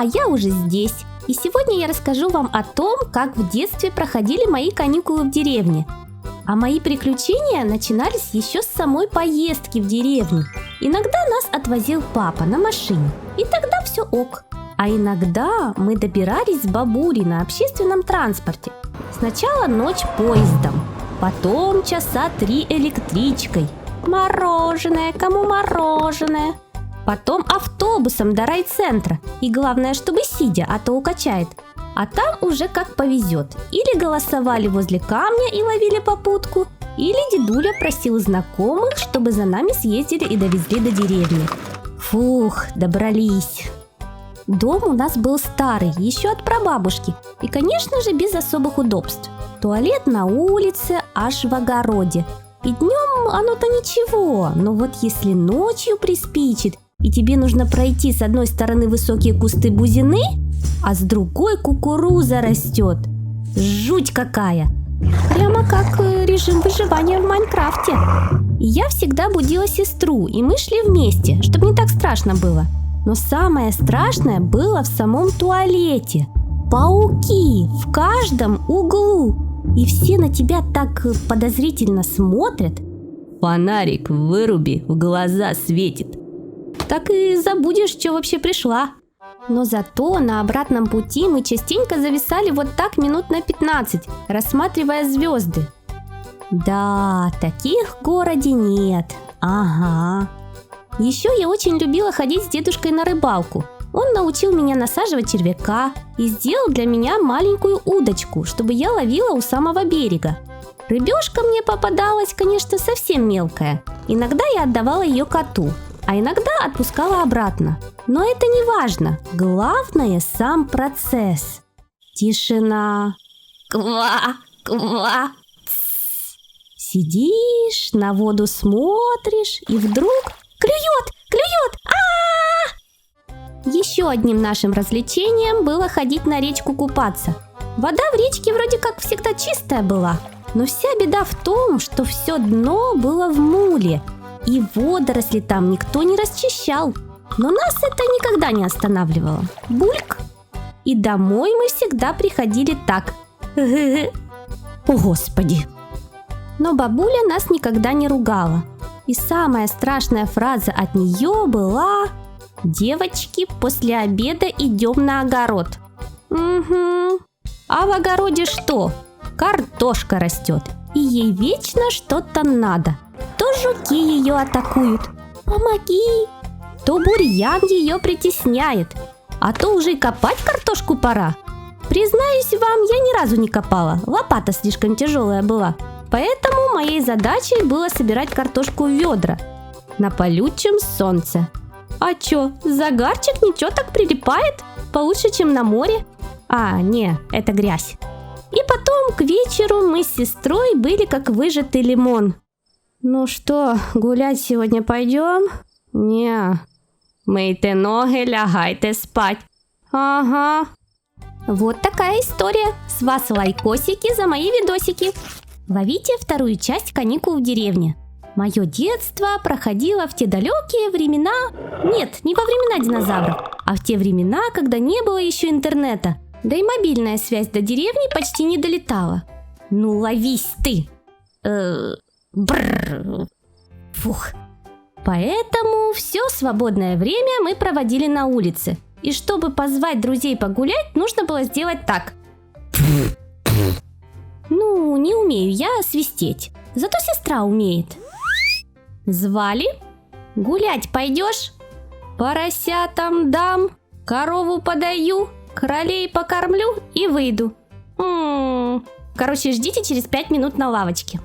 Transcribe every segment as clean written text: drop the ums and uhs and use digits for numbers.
а я уже здесь. И сегодня я расскажу вам о том, как в детстве проходили мои каникулы в деревне. А мои приключения начинались еще с самой поездки в деревню. Иногда нас отвозил папа на машине, и тогда все ок. А иногда мы добирались с бабулей на общественном транспорте. Сначала ночь поездом, потом часа 3 электричкой. Мороженое, кому мороженое? Потом автобусом до райцентра. И главное, чтобы сидя, а то укачает. А там уже как повезет. Или голосовали возле камня и ловили попутку, или дедуля просил знакомых, чтобы за нами съездили и довезли до деревни. Фух, добрались. Дом у нас был старый, еще от прабабушки. И, конечно же, без особых удобств. Туалет на улице, аж в огороде. И днем оно-то ничего, но вот если ночью приспичит, и тебе нужно пройти с одной стороны высокие кусты бузины, а с другой кукуруза растет. Жуть какая! Прямо как режим выживания в Майнкрафте. И я всегда будила сестру, и мы шли вместе, чтобы не так страшно было. Но самое страшное было в самом туалете. Пауки в каждом углу. И все на тебя так подозрительно смотрят. Фонарик выруби, в глаза светит. Так и забудешь, что вообще пришла. Но зато на обратном пути мы частенько зависали вот так минут на 15, рассматривая звезды. Да, таких в городе нет. Ага. Еще я очень любила ходить с дедушкой на рыбалку. Он научил меня насаживать червяка и сделал для меня маленькую удочку, чтобы я ловила у самого берега. Рыбешка мне попадалась, конечно, совсем мелкая. Иногда я отдавала ее коту, а иногда отпускала обратно. Но это не важно. Главное сам процесс. Тишина. Ква, ква. Тс. Сидишь, на воду смотришь, и вдруг клюет, клюет. Еще одним нашим развлечением было ходить на речку купаться. Вода в речке вроде как всегда чистая была, но вся беда в том, что все дно было в муле, и водоросли там никто не расчищал. Но нас это никогда не останавливало. Бульк! И домой мы всегда приходили так. О, Господи! Но бабуля нас никогда не ругала. И самая страшная фраза от нее была: «Девочки, после обеда идем на огород». Угу. А в огороде что? Картошка растет, и ей вечно что-то надо. То жуки ее атакуют, помоги, то бурьян ее притесняет, а то уже и копать картошку пора. Признаюсь вам, я ни разу не копала, лопата слишком тяжелая была. Поэтому моей задачей было собирать картошку в ведра на палючем солнце. А чё, загарчик ничего так прилипает, получше, чем на море. А, не, это грязь. И потом к вечеру мы с сестрой были как выжатый лимон. Ну что, гулять сегодня пойдем? Не, мийте ноги, лягайте спать. Ага. Вот такая история. С вас лайкосики за мои видосики. Ловите вторую часть каникул в деревне. Мое детство проходило в те далекие времена. Нет, не во времена динозавров, а в те времена, когда не было еще интернета. Да и мобильная связь до деревни почти не долетала. Ну ловись ты! Бррр. Фух. Поэтому все свободное время мы проводили на улице. И чтобы позвать друзей погулять, нужно было сделать так. Ну, не умею я свистеть. Зато сестра умеет. Звали? Гулять пойдешь? Поросятам дам, корову подаю, кролей покормлю и выйду. Короче, ждите через 5 минут на лавочке.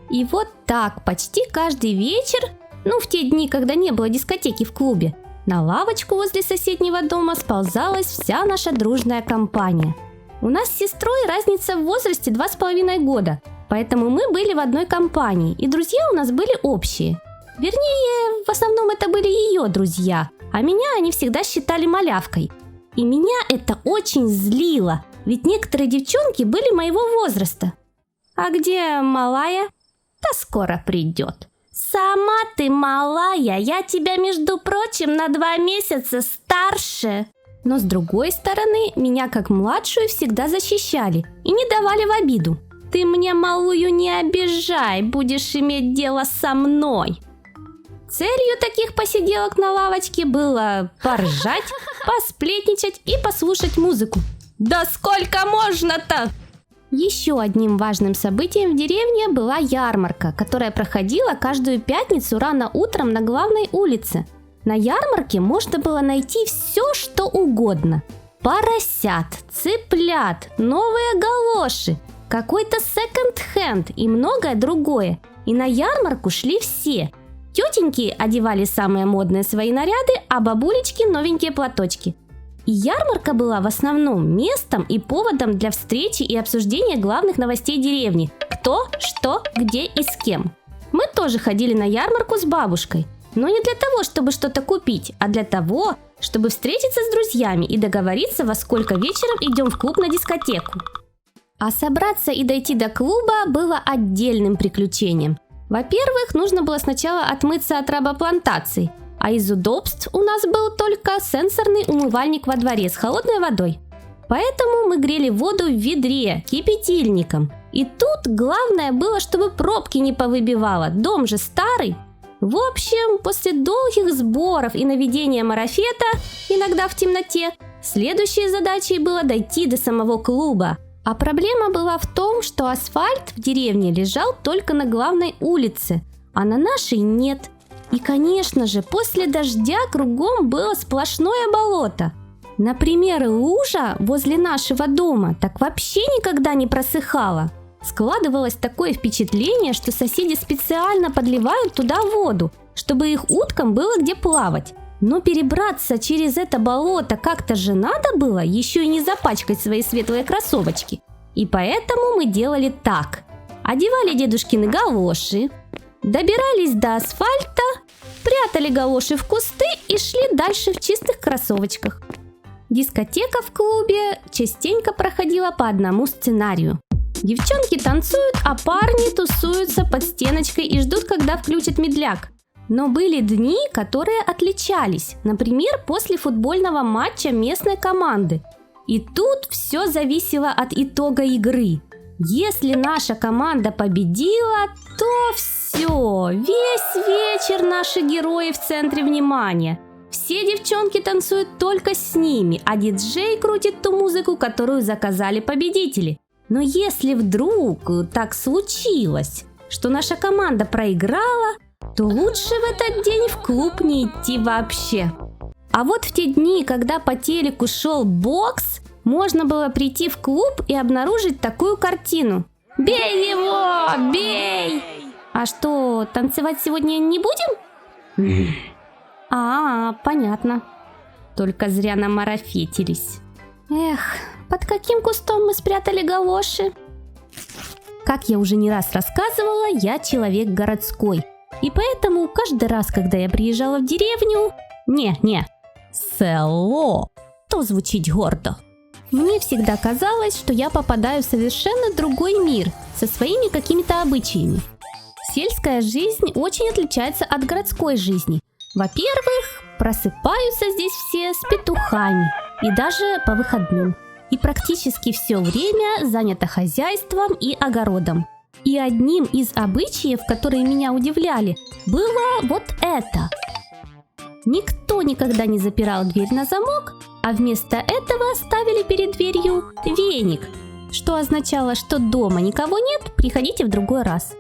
И вот так почти каждый вечер, ну в те дни, когда не было дискотеки в клубе, на лавочку возле соседнего дома сползалась вся наша дружная компания. У нас с сестрой разница в возрасте 2,5 года, поэтому мы были в одной компании, и друзья у нас были общие. Вернее, в основном это были ее друзья, а меня они всегда считали малявкой. И меня это очень злило, ведь некоторые девчонки были моего возраста. А где малая? Да скоро придет. Сама ты малая, я тебя, между прочим, на 2 месяца старше. Но с другой стороны, меня как младшую всегда защищали и не давали в обиду. «Ты мне малую не обижай, будешь иметь дело со мной». Целью таких посиделок на лавочке было поржать, посплетничать и послушать музыку. «Да сколько можно-то?» Еще одним важным событием в деревне была ярмарка, которая проходила каждую пятницу рано утром на главной улице. На ярмарке можно было найти все, что угодно. Поросят, цыплят, новые галоши, какой-то секонд-хенд и многое другое. И на ярмарку шли все. Тетеньки одевали самые модные свои наряды, а бабулечки новенькие платочки. И ярмарка была в основном местом и поводом для встречи и обсуждения главных новостей деревни. Кто, что, где и с кем. Мы тоже ходили на ярмарку с бабушкой. Но не для того, чтобы что-то купить, а для того, чтобы встретиться с друзьями и договориться, во сколько вечером идем в клуб на дискотеку. А собраться и дойти до клуба было отдельным приключением. Во-первых, нужно было сначала отмыться от рабоплантаций, а из удобств у нас был только сенсорный умывальник во дворе с холодной водой. Поэтому мы грели воду в ведре, кипятильником. И тут главное было, чтобы пробки не повыбивало, дом же старый. В общем, после долгих сборов и наведения марафета, иногда в темноте, следующей задачей было дойти до самого клуба. А проблема была в том, что асфальт в деревне лежал только на главной улице, а на нашей нет. И, конечно же, после дождя кругом было сплошное болото. Например, лужа возле нашего дома так вообще никогда не просыхала. Складывалось такое впечатление, что соседи специально подливают туда воду, чтобы их уткам было где плавать. Но перебраться через это болото как-то же надо было, еще и не запачкать свои светлые кроссовочки. И поэтому мы делали так. Одевали дедушкины галоши, добирались до асфальта, прятали галоши в кусты и шли дальше в чистых кроссовочках. Дискотека в клубе частенько проходила по одному сценарию. Девчонки танцуют, а парни тусуются под стеночкой и ждут, когда включат медляк. Но были дни, которые отличались, например, после футбольного матча местной команды. И тут все зависело от итога игры. Если наша команда победила, то все, весь вечер наши герои в центре внимания. Все девчонки танцуют только с ними, а диджей крутит ту музыку, которую заказали победители. Но если вдруг так случилось, что наша команда проиграла, то лучше в этот день в клуб не идти вообще. А вот в те дни, когда по телеку шел бокс, можно было прийти в клуб и обнаружить такую картину. «Бей его! Бей!» А что, танцевать сегодня не будем? Понятно. Только зря намарафетились. Эх, под каким кустом мы спрятали галоши? Как я уже не раз рассказывала, я человек городской. И поэтому каждый раз, когда я приезжала в деревню, село, то звучит гордо. Мне всегда казалось, что я попадаю в совершенно другой мир со своими какими-то обычаями. Сельская жизнь очень отличается от городской жизни. Во-первых, просыпаются здесь все с петухами и даже по выходным. И практически все время занято хозяйством и огородом. И одним из обычаев, которые меня удивляли, было вот это. Никто никогда не запирал дверь на замок, а вместо этого ставили перед дверью веник, что означало, что дома никого нет, приходите в другой раз.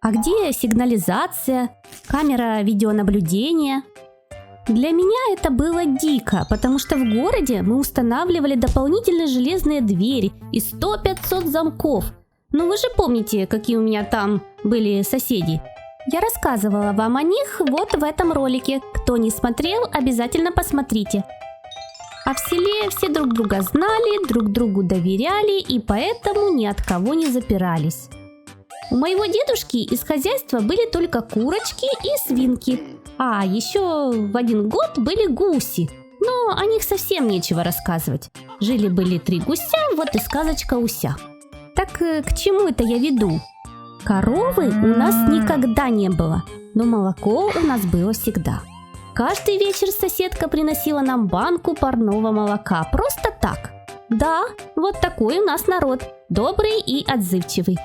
А где сигнализация, камера видеонаблюдения? Для меня это было дико, потому что в городе мы устанавливали дополнительные железные двери и 100-500 замков. Ну вы же помните, какие у меня там были соседи. Я рассказывала вам о них вот в этом ролике. Кто не смотрел, обязательно посмотрите. А в селе все друг друга знали, друг другу доверяли и поэтому ни от кого не запирались. У моего дедушки из хозяйства были только курочки и свинки. А еще в один год были гуси. Но о них совсем нечего рассказывать. Жили-были 3 гуся, вот и сказочка уся. Так к чему это я веду? Коровы у нас никогда не было, но молоко у нас было всегда. Каждый вечер соседка приносила нам банку парного молока. Просто так. Да, вот такой у нас народ. Добрый и отзывчивый.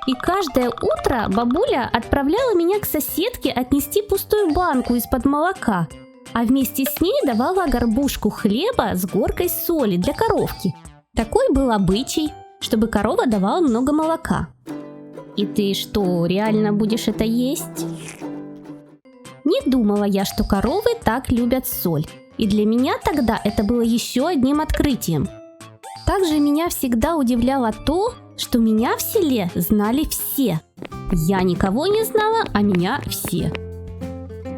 И каждое утро бабуля отправляла меня к соседке отнести пустую банку из-под молока. А вместе с ней давала горбушку хлеба с горкой соли для коровки. Такой был обычай, чтобы корова давала много молока. И ты что, реально будешь это есть? Не думала я, что коровы так любят соль. И для меня тогда это было еще одним открытием. Также меня всегда удивляло то, что меня в селе знали все. Я никого не знала, а меня все.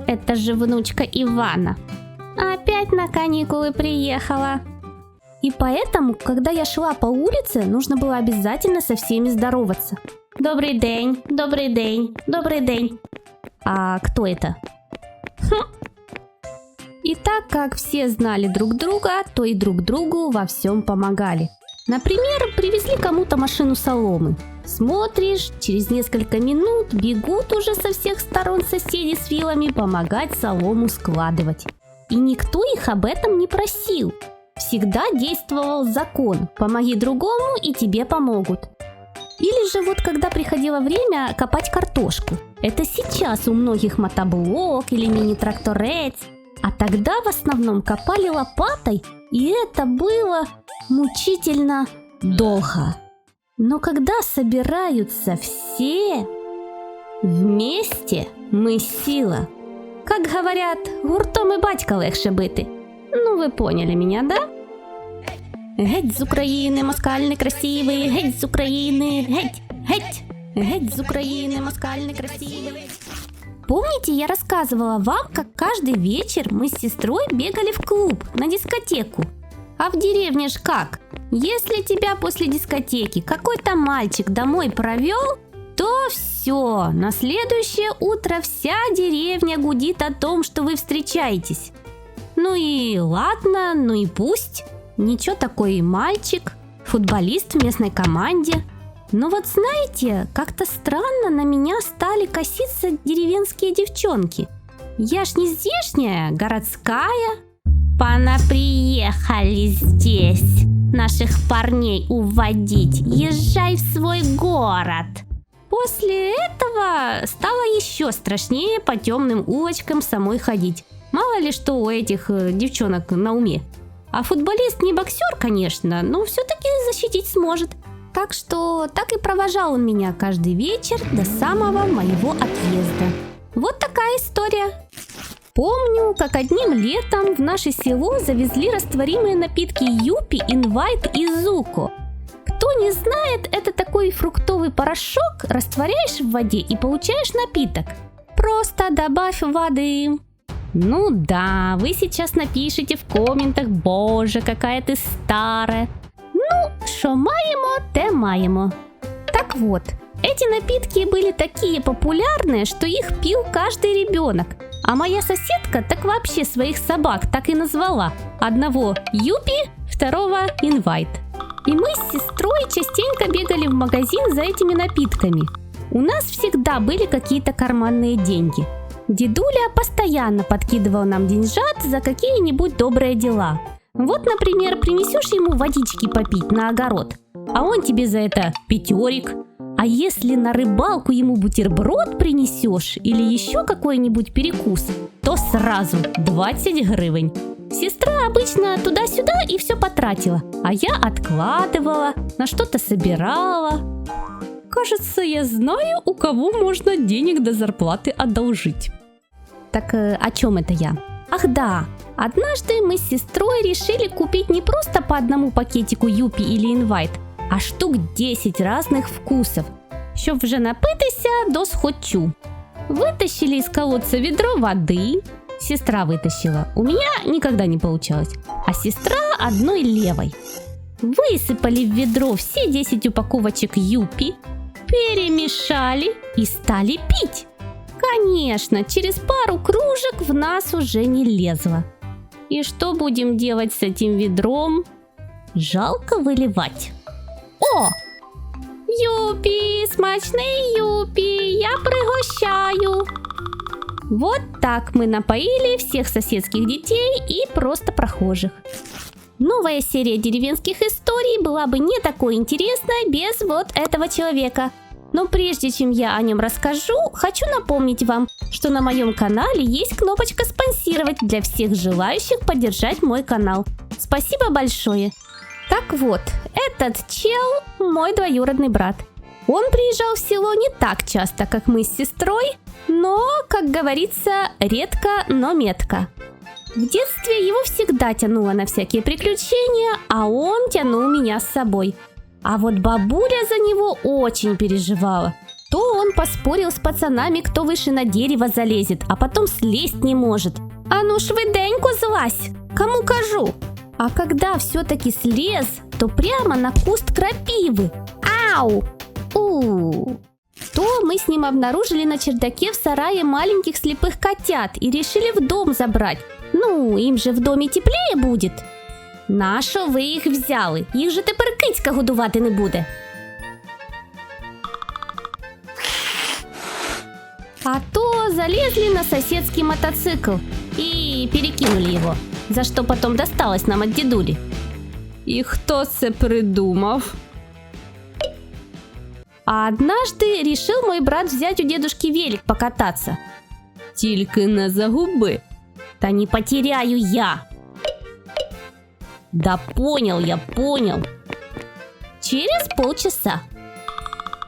Это же внучка Ивана. Опять на каникулы приехала. И поэтому, когда я шла по улице, нужно было обязательно со всеми здороваться. Добрый день, добрый день, добрый день. А кто это? И так как все знали друг друга, то и друг другу во всем помогали. Например, привезли кому-то машину соломы. Смотришь, через несколько минут бегут уже со всех сторон соседи с вилами помогать солому складывать. И никто их об этом не просил. Всегда действовал закон: помоги другому, и тебе помогут. Или же вот когда приходило время копать картошку. Это сейчас у многих мотоблок или мини-тракторец. А тогда в основном копали лопатой, и это было мучительно долго. Но когда собираются все, вместе мы сила. Как говорят, гуртом і батька легше бити. Ну ви поняли меня, да? Геть з України, москаль некрасивий, геть з України, геть, геть, геть з України, москаль некрасивий. Помните, я рассказывала вам, как каждый вечер мы с сестрой бегали в клуб, на дискотеку? А в деревне ж как? Если тебя после дискотеки какой-то мальчик домой провел, то все, на следующее утро вся деревня гудит о том, что вы встречаетесь. Ну и ладно, ну и пусть. Ничего, такой мальчик, футболист в местной команде. Но вот знаете, как-то странно на меня стали коситься деревенские девчонки. Я ж не здешняя, городская. Понаприехали здесь наших парней уводить. Езжай в свой город. После этого стало еще страшнее по темным улочкам самой ходить. Мало ли что у этих девчонок на уме. А футболист не боксер, конечно, но все-таки защитить сможет. Так что так и провожал он меня каждый вечер до самого моего отъезда. Вот такая история. Помню, как одним летом в наше село завезли растворимые напитки Юпи, Инвайт и Зуко. Кто не знает, это такой фруктовый порошок, растворяешь в воде и получаешь напиток. Просто добавь воды. Ну да, вы сейчас напишите в комментах: боже, какая ты старая. Ну, що маємо, те маємо. Так вот, эти напитки были такие популярные, что их пил каждый ребенок. А моя соседка так вообще своих собак так и назвала. Одного Юпи, второго Инвайт. И мы с сестрой частенько бегали в магазин за этими напитками. У нас всегда были какие-то карманные деньги. Дедуля постоянно подкидывал нам деньжат за какие-нибудь добрые дела. Вот, например, принесешь ему водички попить на огород, а он тебе за это 5. А если на рыбалку ему бутерброд принесешь или еще какой-нибудь перекус, то сразу 20 гривен. Сестра обычно туда-сюда и все потратила, а я откладывала, на что-то собирала. Кажется, я знаю, у кого можно денег до зарплаты одолжить. Так о чем это я? Ах да, однажды мы с сестрой решили купить не просто по одному пакетику Юпи или Инвайт, а штук 10 разных вкусов, щоб вже напитися до схочу. Вытащили из колодца ведро воды. Сестра вытащила. У меня никогда не получалось. А сестра одной левой. Высыпали в ведро все 10 упаковочек Юпи, перемешали и стали пить. Конечно, через пару кружек в нас уже не лезло. И что будем делать с этим ведром? Жалко выливать. О! Юпи, смачний Юпи, я пригощаю. Вот так мы напоили всех соседских детей и просто прохожих. Новая серия деревенских историй была бы не такой интересной без вот этого человека. Но прежде чем я о нем расскажу, хочу напомнить вам, что на моем канале есть кнопочка «Спонсировать» для всех желающих поддержать мой канал. Спасибо большое! Так вот, этот чел мой двоюродный брат. Он приезжал в село не так часто, как мы с сестрой, но, как говорится, редко, но метко. В детстве его всегда тянуло на всякие приключения, а он тянул меня с собой. А вот бабуля за него очень переживала. То он поспорил с пацанами, кто выше на дерево залезет, а потом слезть не может. А ну швиденько злазь, кому кажу. А когда все-таки слез, то прямо на куст крапивы. Ау! То мы с ним обнаружили на чердаке в сарае маленьких слепых котят и решили в дом забрать. Ну, им же в доме теплее будет. Нащо ви їх взяли? Їх же тепер кицька годувати не буде. А то залезли на соседский мотоцикл и перекинули его, за что потом досталось нам от дедули. І хто це придумав? А однажды решил мой брат взять у дедушки велик покататься. Тільки не загуби. Да не потеряю я. Да понял я, понял. Через полчаса.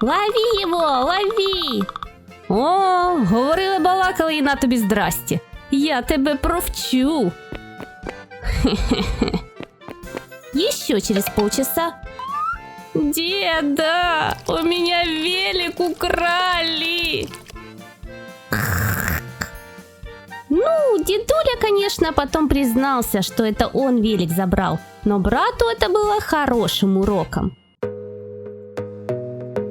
Лови его, лови! О, говорили, балакали і на тобі здрасте. Я тебе провчу. Еще через полчаса. Деда, у меня велик украли. Ну, дедуля, конечно, потом признался, что это он велик забрал, но брату это было хорошим уроком.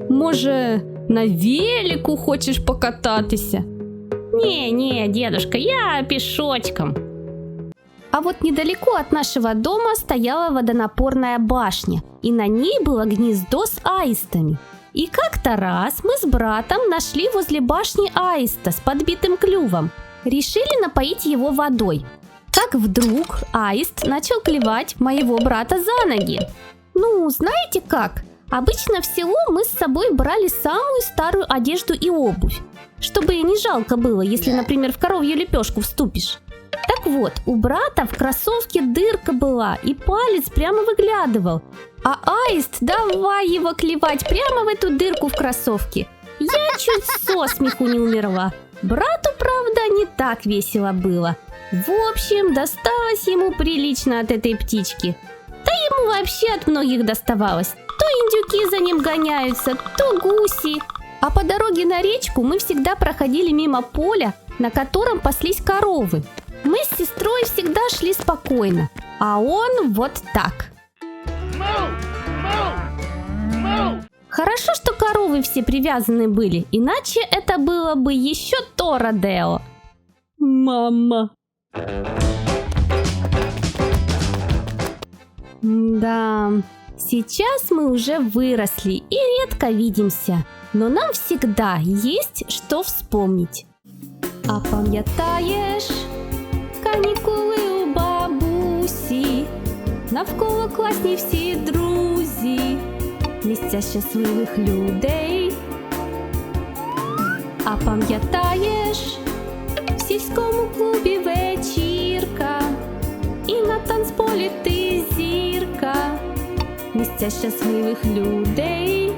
Може, на велику хочеш покататися? Не, дедушка, я пешочком. А вот недалеко от нашего дома стояла водонапорная башня, и на ней было гнездо с аистами. И как-то раз мы с братом нашли возле башни аиста с подбитым клювом. Решили напоить его водой. Как вдруг аист начал клевать моего брата за ноги. Ну, знаете как? Обычно в село мы с собой брали самую старую одежду и обувь, чтобы не жалко было, если, например, в коровью лепешку вступишь. Так вот, у брата в кроссовке дырка была, и палец прямо выглядывал. А аист давай его клевать прямо в эту дырку в кроссовке. Я чуть со смеху не умерла. Брату, правда, не так весело было. В общем, досталось ему прилично от этой птички. Да ему вообще от многих доставалось. То индюки за ним гоняются, то гуси. А по дороге на речку мы всегда проходили мимо поля, на котором паслись коровы. Мы с сестрой всегда шли спокойно, а он вот так. Хорошо, что коровы все привязаны были, иначе это было бы еще то родео. Мама. Да, сейчас мы уже выросли и редко видимся, но нам всегда есть что вспомнить. А пам'ятаєш канікули у бабусі, навколо класні всі друзі, місця щасливих людей. А пам'ятаєш в сільському клубі вечірка, і на танцполі ти зірка, місця щасливих людей.